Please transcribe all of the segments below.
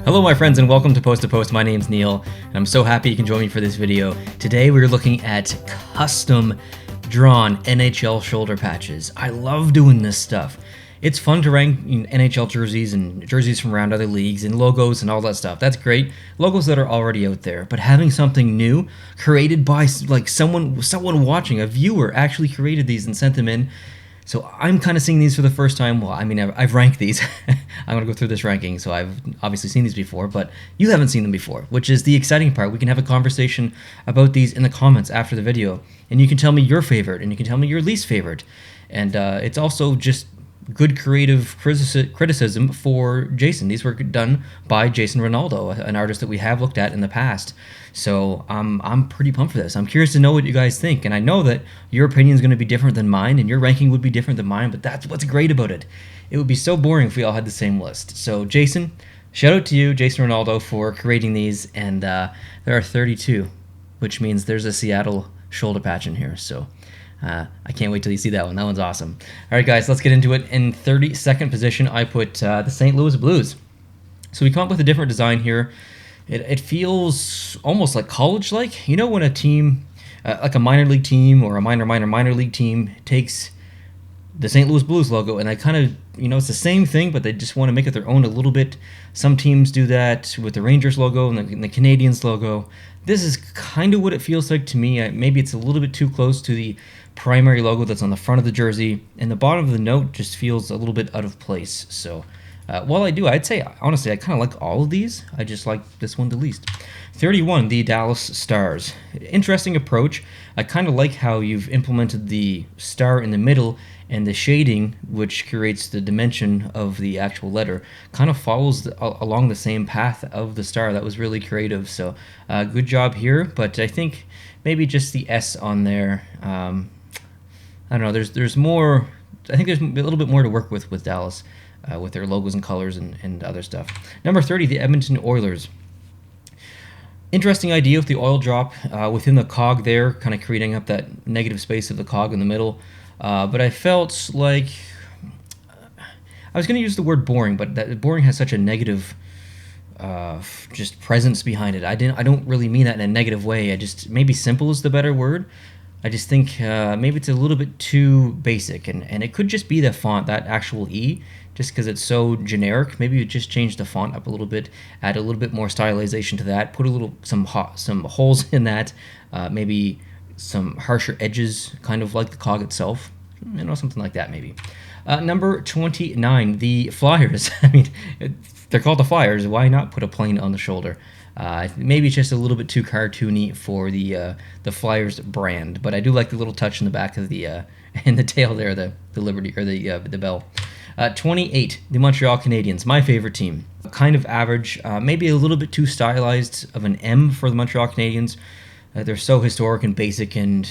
Hello my friends and welcome to Post to Post. My name's Neil and I'm so happy you can join me for this video. Today we're looking at custom drawn NHL shoulder patches. I love doing this stuff. It's fun to rank NHL jerseys and jerseys from around other leagues and logos and all that stuff. That's great. Logos that are already out there, but having something new created by like someone watching, a viewer actually created these and sent them in. So I'm kind of seeing these for the first time. Well, I mean, I've ranked these. I'm going to go through this ranking, so I've obviously seen these before, but you haven't seen them before, which is the exciting part. We can have a conversation about these in the comments after the video, and you can tell me your favorite, and you can tell me your least favorite. And it's also just good creative criticism for Jason. These were done by Jason Ronaldo, an artist that we have looked at in the past. So I'm pretty pumped for this. I'm curious to know what you guys think, and I know that your opinion is going to be different than mine, and your ranking would be different than mine, but that's what's great about it. It would be so boring if we all had the same list. So Jason, shout out to you, Jason Ronaldo, for creating these, and there are 32, which means there's a Seattle shoulder patch in here, so I can't wait till you see that one. That one's awesome. All right, guys, let's get into it. In 32nd position, I put the St. Louis Blues. So we come up with a different design here. It feels almost like college-like. You know when a team, like a minor league team or a minor league team takes the St. Louis Blues logo and they kind of, it's the same thing, but they just want to make it their own a little bit. Some teams do that with the Rangers logo and the Canadiens logo. This is kind of what it feels like to me. Maybe it's a little bit too close to the primary logo that's on the front of the jersey, and the bottom of the note just feels a little bit out of place. So while I'd say, honestly, I kind of like all of these. I just like this one the least. 31, the Dallas Stars. Interesting approach. I kind of like how you've implemented the star in the middle, and the shading, which creates the dimension of the actual letter, kind of follows along the same path of the star. That was really creative. So good job here, but I think maybe just the S on there. I don't know. There's more. I think there's a little bit more to work with Dallas, with their logos and colors and other stuff. Number 30, the Edmonton Oilers. Interesting idea with the oil drop within the cog there, kind of creating up that negative space of the cog in the middle. But I felt like I was going to use the word boring, but that boring has such a negative just presence behind it. I don't really mean that in a negative way. Maybe simple is the better word. I just think maybe it's a little bit too basic, and it could just be the font, that actual E, just because it's so generic. Maybe you just change the font up a little bit, add a little bit more stylization to that, put some holes in that, maybe some harsher edges, kind of like the cog itself, something like that maybe. Number 29, the Flyers. I mean, they're called the Flyers. Why not put a plane on the shoulder? Maybe it's just a little bit too cartoony for the Flyers brand, but I do like the little touch in the back of the in the tail there, the Liberty or the bell. 28, the Montreal Canadiens, my favorite team. Kind of average, maybe a little bit too stylized of an M for the Montreal Canadiens. They're so historic and basic, and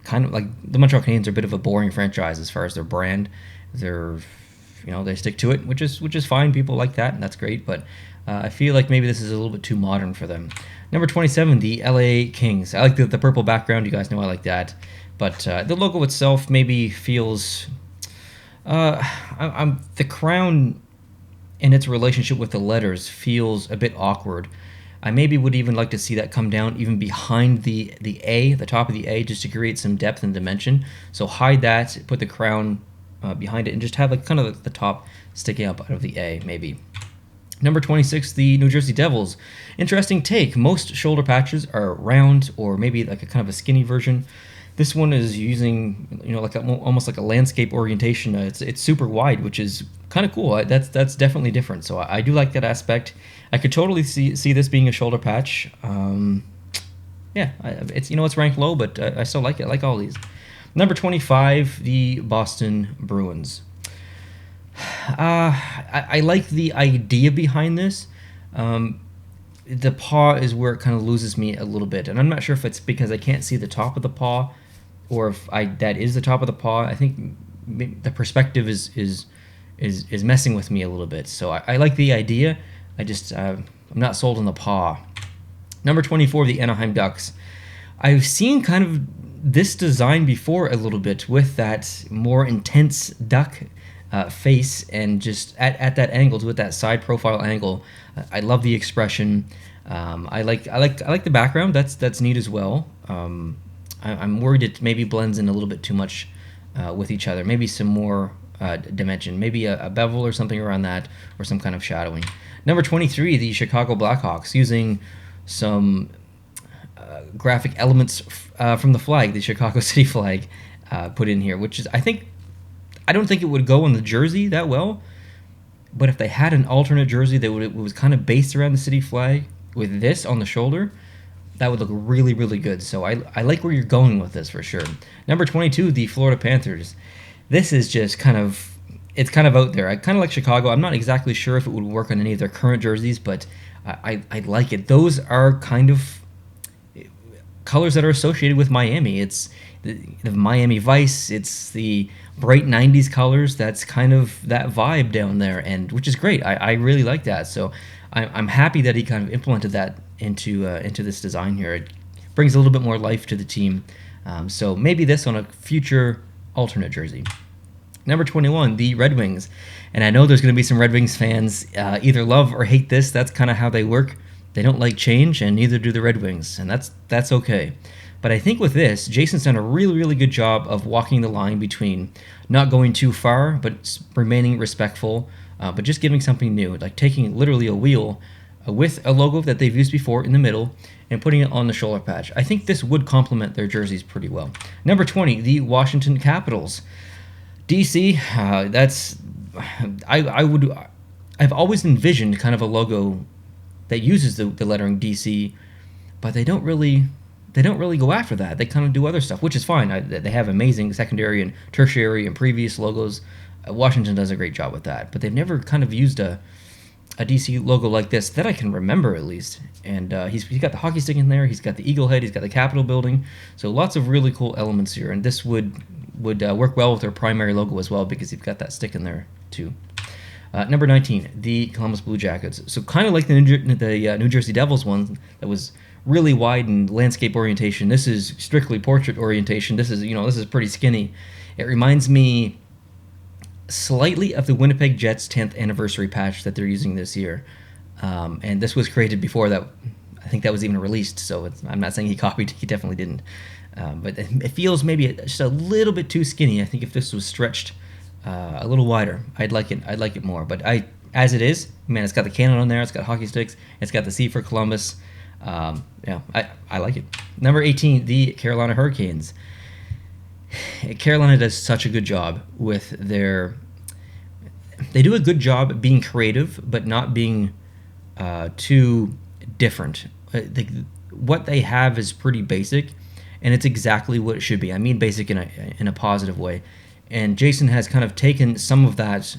kind of like the Montreal Canadiens are a bit of a boring franchise as far as their brand. They stick to it, which is fine. People like that, and that's great. But I feel like maybe this is a little bit too modern for them. Number 27, the LA Kings. I like the purple background. You guys know I like that. But the logo itself maybe feels. The crown and its relationship with the letters feels a bit awkward. I maybe would even like to see that come down even behind the A, the top of the A, just to create some depth and dimension. So hide that, put the crown behind it, and just have like kind of the top sticking up out of the A, maybe. Number 26, the New Jersey Devils. Interesting take. Most shoulder patches are round or maybe like a kind of a skinny version. This one is using, almost like a landscape orientation. It's super wide, which is kind of cool. That's definitely different. So I do like that aspect. I could totally see this being a shoulder patch. It's ranked low, but I still like it. I like all these. Number 25, the Boston Bruins. I like the idea behind this. The paw is where it kind of loses me a little bit, and I'm not sure if it's because I can't see the top of the paw, or if that is the top of the paw. I think the perspective is messing with me a little bit. So I like the idea. I'm not sold on the paw. Number 24, the Anaheim Ducks. I've seen kind of this design before a little bit with that more intense duck face, and just at that angle, with that side profile angle. I love the expression. I like the background. That's neat as well. I'm worried it maybe blends in a little bit too much with each other. Maybe some more dimension, maybe a bevel or something around that, or some kind of shadowing. Number 23, the Chicago Blackhawks, using some graphic elements from the flag, the Chicago City flag, put in here, which is, I don't think it would go on the jersey that well, but if they had an alternate jersey that it was kind of based around the city flag with this on the shoulder, that would look really, really good. So I like where you're going with this for sure. Number 22, the Florida Panthers. This is just it's kind of out there. I kind of like Chicago. I'm not exactly sure if it would work on any of their current jerseys, but I like it. Those are kind of colors that are associated with Miami. It's the Miami Vice. It's the bright 90s colors. That's kind of that vibe down there, and which is great. I really like that. So I'm happy that he kind of implemented that into this design here. It brings a little bit more life to the team. So maybe this on a future alternate jersey. Number 21, the Red Wings. And I know there's going to be some Red Wings fans either love or hate this. That's kind of how they work. They don't like change, and neither do the Red Wings, and that's okay. But I think with this, Jason's done a really, really good job of walking the line between not going too far, but remaining respectful, but just giving something new, like taking literally a wheel with a logo that they've used before in the middle and putting it on the shoulder patch. I think this would complement their jerseys pretty well. Number 20, the Washington Capitals. DC, I've always envisioned kind of a logo that uses the lettering DC, but they don't really go after that. They kind of do other stuff, which is fine. They have amazing secondary and tertiary and previous logos. Washington does a great job with that, but they've never kind of used a DC logo like this that I can remember, at least. And he's got the hockey stick in there. He's got the eagle head. He's got the Capitol building. So lots of really cool elements here, and this would work well with their primary logo as well, because you've got that stick in there too. Number 19, the Columbus Blue Jackets. So kind of like the New Jersey Devils one that was really wide and landscape orientation. This is strictly portrait orientation. This is pretty skinny. It reminds me slightly of the Winnipeg Jets 10th anniversary patch that they're using this year. And this was created before that. I think that was even released. So I'm not saying he copied. He definitely didn't. But it feels maybe just a little bit too skinny. I think if this was stretched a little wider, I'd like it more. But as it is, man, it's got the cannon on there. It's got hockey sticks. It's got the C for Columbus. I like it. Number 18, the Carolina Hurricanes. Carolina does such a good job with they do a good job being creative, but not being too different. What they have is pretty basic, and it's exactly what it should be. I mean basic in a positive way. And Jason has kind of taken some of those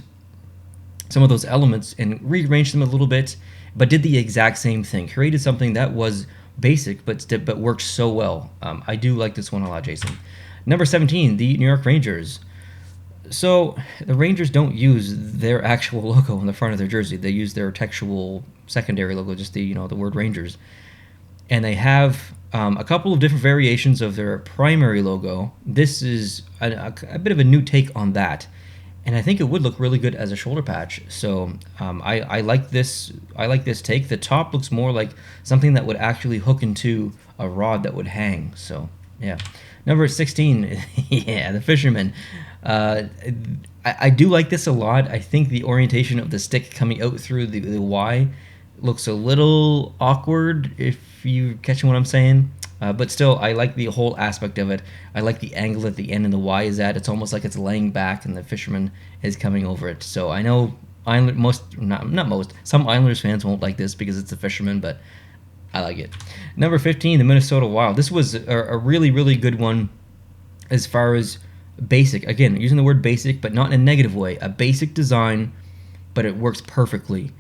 elements and rearranged them a little bit, but did the exact same thing. Created something that was basic, but worked so well. I do like this one a lot, Jason. Number 17, the New York Rangers. So the Rangers don't use their actual logo on the front of their jersey. They use their textual secondary logo, just the word Rangers. And they have a couple of different variations of their primary logo. This is a bit of a new take on that, and I think it would look really good as a shoulder patch. So I like this. I like this take. The top looks more like something that would actually hook into a rod that would hang. So yeah. Number 16, yeah, the Fisherman. I do like this a lot. I think the orientation of the stick coming out through the Y looks a little awkward, if you catch what I'm saying. But still, I like the whole aspect of it. I like the angle at the end and the Y is at. It's almost like it's laying back and the Fisherman is coming over it. So I know some Islanders fans won't like this because it's the Fisherman, but I like it. Number 15, the Minnesota Wild. This was a really, really good one as far as basic. Again, using the word basic, but not in a negative way. A basic design, but it works perfectly.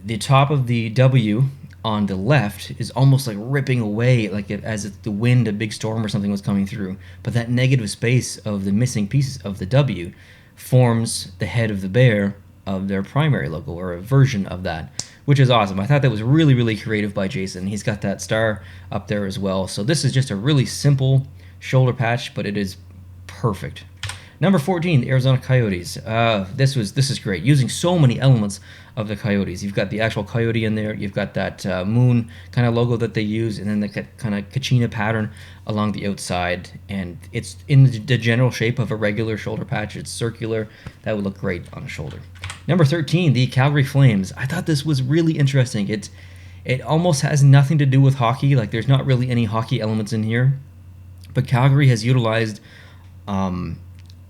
The top of the W on the left is almost like ripping away, like as if the wind, a big storm or something was coming through. But that negative space of the missing pieces of the W forms the head of the bear of their primary logo, or a version of that, which is awesome. I thought that was really, really creative by Jason. He's got that star up there as well. So this is just a really simple shoulder patch, but it is perfect. Number 14, the Arizona Coyotes. This is great, using so many elements of the Coyotes. You've got the actual coyote in there. You've got that moon kind of logo that they use, and then the kind of kachina pattern along the outside. And it's in the general shape of a regular shoulder patch. It's circular. That would look great on a shoulder. Number 13, the Calgary Flames. I thought this was really interesting. It almost has nothing to do with hockey. Like, there's not really any hockey elements in here. But Calgary has utilized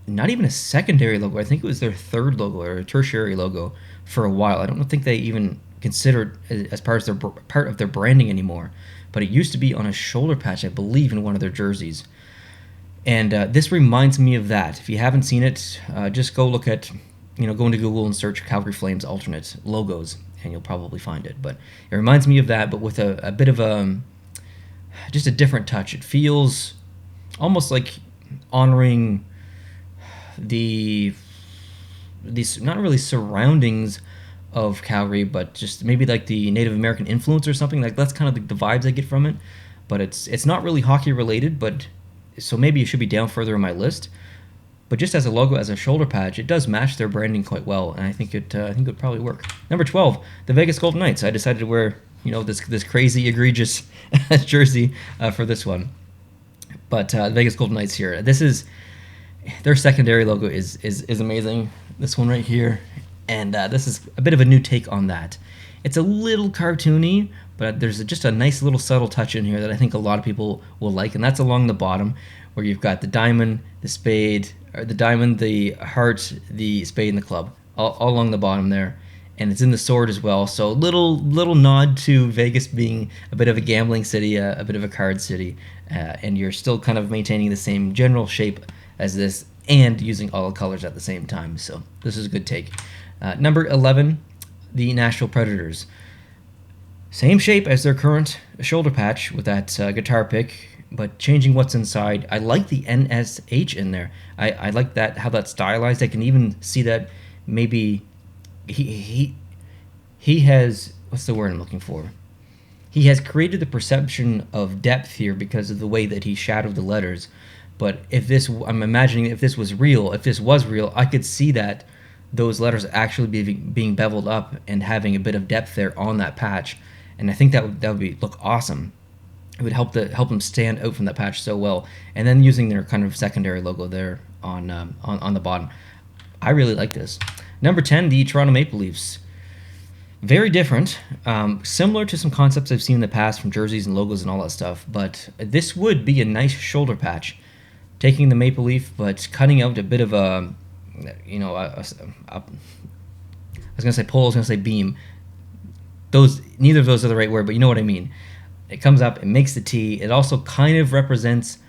not even a secondary logo. I think it was their third logo or a tertiary logo for a while. I don't think they even considered it as part of their branding anymore. But it used to be on a shoulder patch, I believe, in one of their jerseys. And this reminds me of that. If you haven't seen it, just go look at, go into Google and search Calgary Flames alternate logos, and you'll probably find it. But it reminds me of that, but with a bit of just a different touch. It feels almost like honoring these not really surroundings of Calgary, but just maybe like the Native American influence or something. Like, that's kind of the vibes I get from it. But it's not really hockey related, but so maybe it should be down further in my list. But just as a logo, as a shoulder patch, it does match their branding quite well, and I think it would probably work. Number 12, the Vegas Golden Knights. I decided to wear this crazy egregious jersey for this one. But the Vegas Golden Knights here. This is their secondary logo is amazing. This one right here, and this is a bit of a new take on that. It's a little cartoony, but there's just a nice little subtle touch in here that I think a lot of people will like, and that's along the bottom where you've got the diamond, the spade, or the diamond, the heart, the spade, and the club, all along the bottom there. And it's in the sword as well, so little nod to Vegas being a bit of a gambling city, a bit of a card city, and you're still kind of maintaining the same general shape as this and using all the colors at the same time. So this is a good take. Number 11, the Nashville Predators. Same shape as their current shoulder patch with that guitar pick, but changing what's inside. I like the NSH in there. I like that, how that's stylized. I can even see that maybe he has, what's the word I'm looking for? He has created the perception of depth here because of the way that he shadowed the letters. But I'm imagining if this was real, I could see that those letters actually being beveled up and having a bit of depth there on that patch, and I think that would look awesome. It would help them stand out from that patch so well. And then using their kind of secondary logo there on the bottom, I really like this. Number 10, the Toronto Maple Leafs. Very different, similar to some concepts I've seen in the past from jerseys and logos and all that stuff. But this would be a nice shoulder patch, taking the maple leaf, but cutting out a bit of I was gonna say pole, I was gonna say beam. Neither of those are the right word, but you know what I mean. It comes up, it makes the T. It also kind of represents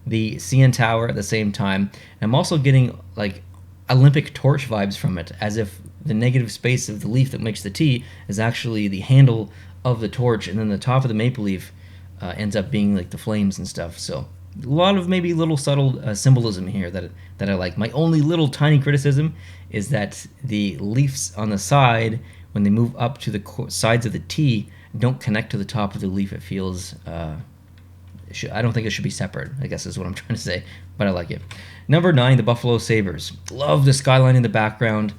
the CN Tower at the same time. And I'm also getting like Olympic torch vibes from it, as if the negative space of the leaf that makes the T is actually the handle of the torch, and then the top of the maple leaf ends up being like the flames and stuff. So a lot of maybe little subtle symbolism here that I like. My only little tiny criticism is that the leaves on the side, when they move up to the sides of the T, don't connect to the top of the leaf. It feels I don't think it should be separate, I guess is what I'm trying to say, but I like it. Number 9, the Buffalo Sabres. Love the skyline in the background.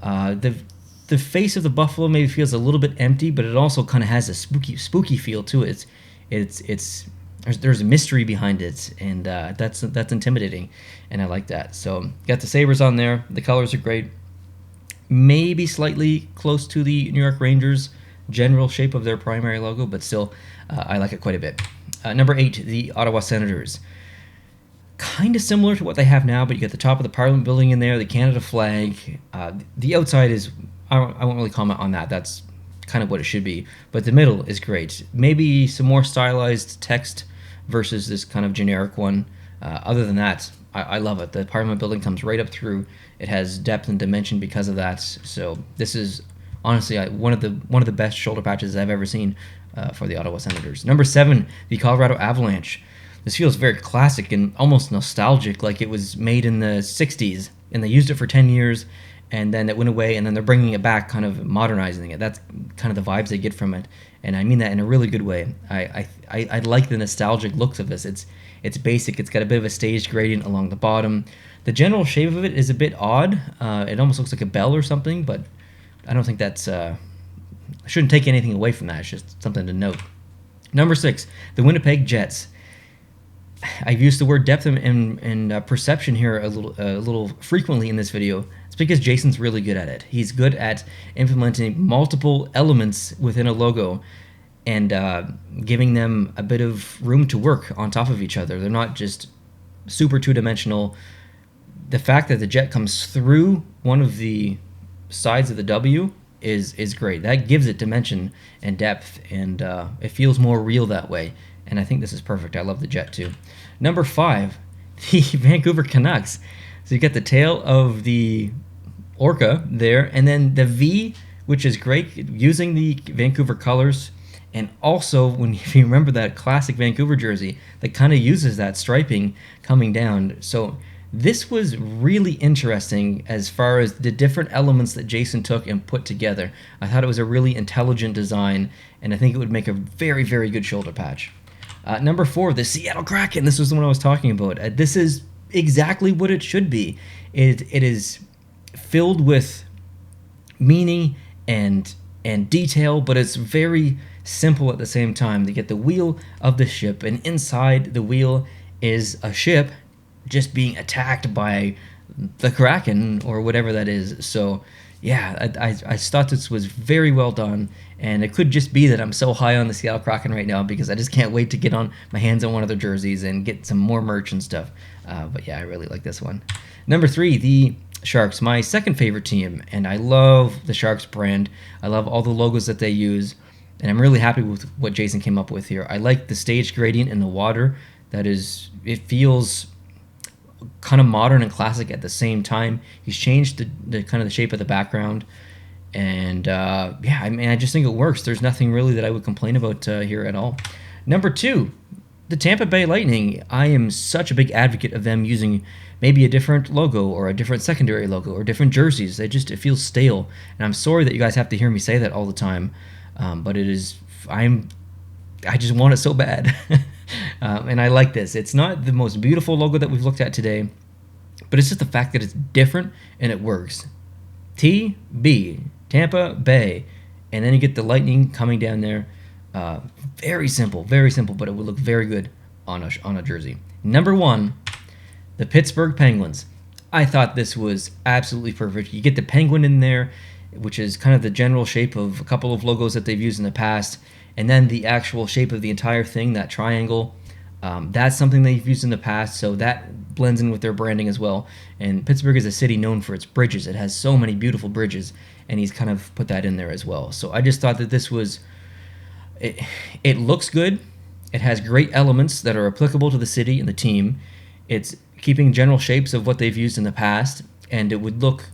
The face of the buffalo maybe feels a little bit empty, but it also kind of has a spooky feel to it. There's a mystery behind it, and that's intimidating, and I like that. So got the Sabres on there. The colors are great. Maybe slightly close to the New York Rangers general shape of their primary logo, but still, I like it quite a bit. Number 8, the Ottawa Senators. Kind of similar to what they have now, but you got the top of the Parliament building in there, the Canada flag. The outside is, I won't really comment on that. That's kind of what it should be. But the middle is great. Maybe some more stylized text versus this kind of generic one. Other than that, I love it. The Parliament building comes right up through. It has depth and dimension because of that. So this is honestly one of the best shoulder patches I've ever seen for the Ottawa Senators. Number 7, the Colorado Avalanche. This feels very classic and almost nostalgic, like it was made in the 60s, and they used it for 10 years, and then it went away, and then they're bringing it back, kind of modernizing it. That's kind of the vibes I get from it, and I mean that in a really good way. I like the nostalgic looks of this. It's basic. It's got a bit of a staged gradient along the bottom. The general shape of it is a bit odd. It almost looks like a bell or something, but I don't think that's... I shouldn't take anything away from that. It's just something to note. Number 6, the Winnipeg Jets. I've used the word depth and perception here a little frequently in this video. It's because Jason's really good at it. He's good at implementing multiple elements within a logo and giving them a bit of room to work on top of each other. They're not just super two-dimensional. The fact that the jet comes through one of the sides of the W is great. That gives it dimension and depth, and it feels more real that way. And I think this is perfect. I love the jet too. Number 5, the Vancouver Canucks. So you get the tail of the orca there, and then the V, which is great, using the Vancouver colors. And also, if you remember that classic Vancouver jersey that kind of uses that striping coming down. So this was really interesting as far as the different elements that Jason took and put together. I thought it was a really intelligent design, and I think it would make a very, very good shoulder patch. Number 4, the Seattle Kraken. This was the one I was talking about. This is exactly what it should be. It is filled with meaning and detail, but it's very simple at the same time. They get the wheel of the ship, and inside the wheel is a ship just being attacked by the Kraken or whatever that is. So yeah, I thought this was very well done, and it could just be that I'm so high on the Seattle Kraken right now because I just can't wait to get on my hands on one of their jerseys and get some more merch and stuff. But yeah, I really like this one. Number 3, the Sharks, my second favorite team, and I love the Sharks brand. I love all the logos that they use, and I'm really happy with what Jason came up with here. I like the stage gradient in the water. It feels kind of modern and classic at the same time. He's changed the kind of the shape of the background, and yeah, I mean, I just think it works. There's nothing really that I would complain about here at all. Number 2, the Tampa Bay Lightning. I am such a big advocate of them using maybe a different logo or a different secondary logo or different jerseys. It feels stale, and I'm sorry that you guys have to hear me say that all the time, but it is. I just want it so bad. And I like this. It's not the most beautiful logo that we've looked at today, but it's just the fact that it's different and it works. TB, Tampa Bay, and then you get the lightning coming down there. Very simple, but it would look very good on a jersey. Number 1, the Pittsburgh Penguins. I thought this was absolutely perfect. You get the penguin in there, which is kind of the general shape of a couple of logos that they've used in the past, and then the actual shape of the entire thing, that triangle. That's something they've used in the past, so that blends in with their branding as well. And Pittsburgh is a city known for its bridges. It has so many beautiful bridges, and he's kind of put that in there as well. So I just thought that this was... It looks good. It has great elements that are applicable to the city and the team. It's keeping general shapes of what they've used in the past, and it would look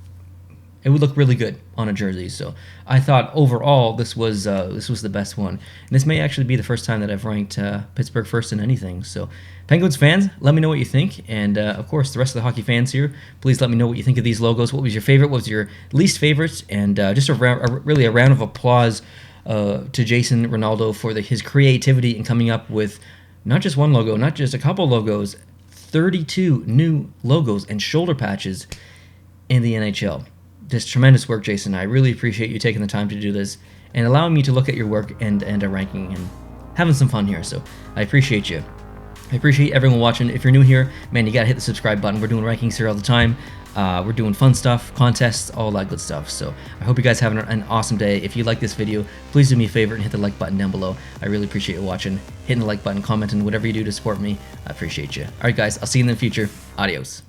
really good on a jersey. So I thought overall this was the best one. And this may actually be the first time that I've ranked Pittsburgh first in anything. So Penguins fans, let me know what you think. And of course, the rest of the hockey fans here, please let me know what you think of these logos. What was your favorite? What was your least favorite? And just really a round of applause to Jason Ronaldo for his creativity in coming up with not just one logo, not just a couple logos, 32 new logos and shoulder patches in the NHL. Just tremendous work, Jason. I really appreciate you taking the time to do this and allowing me to look at your work and a ranking and having some fun here. So I appreciate you. I appreciate everyone watching. If you're new here, man, you gotta hit the subscribe button. We're doing rankings here all the time. We're doing fun stuff, contests, all that good stuff. So I hope you guys have an awesome day. If you like this video, please do me a favor and hit the like button down below. I really appreciate you watching. Hitting the like button, commenting, whatever you do to support me. I appreciate you. All right, guys, I'll see you in the future. Adios.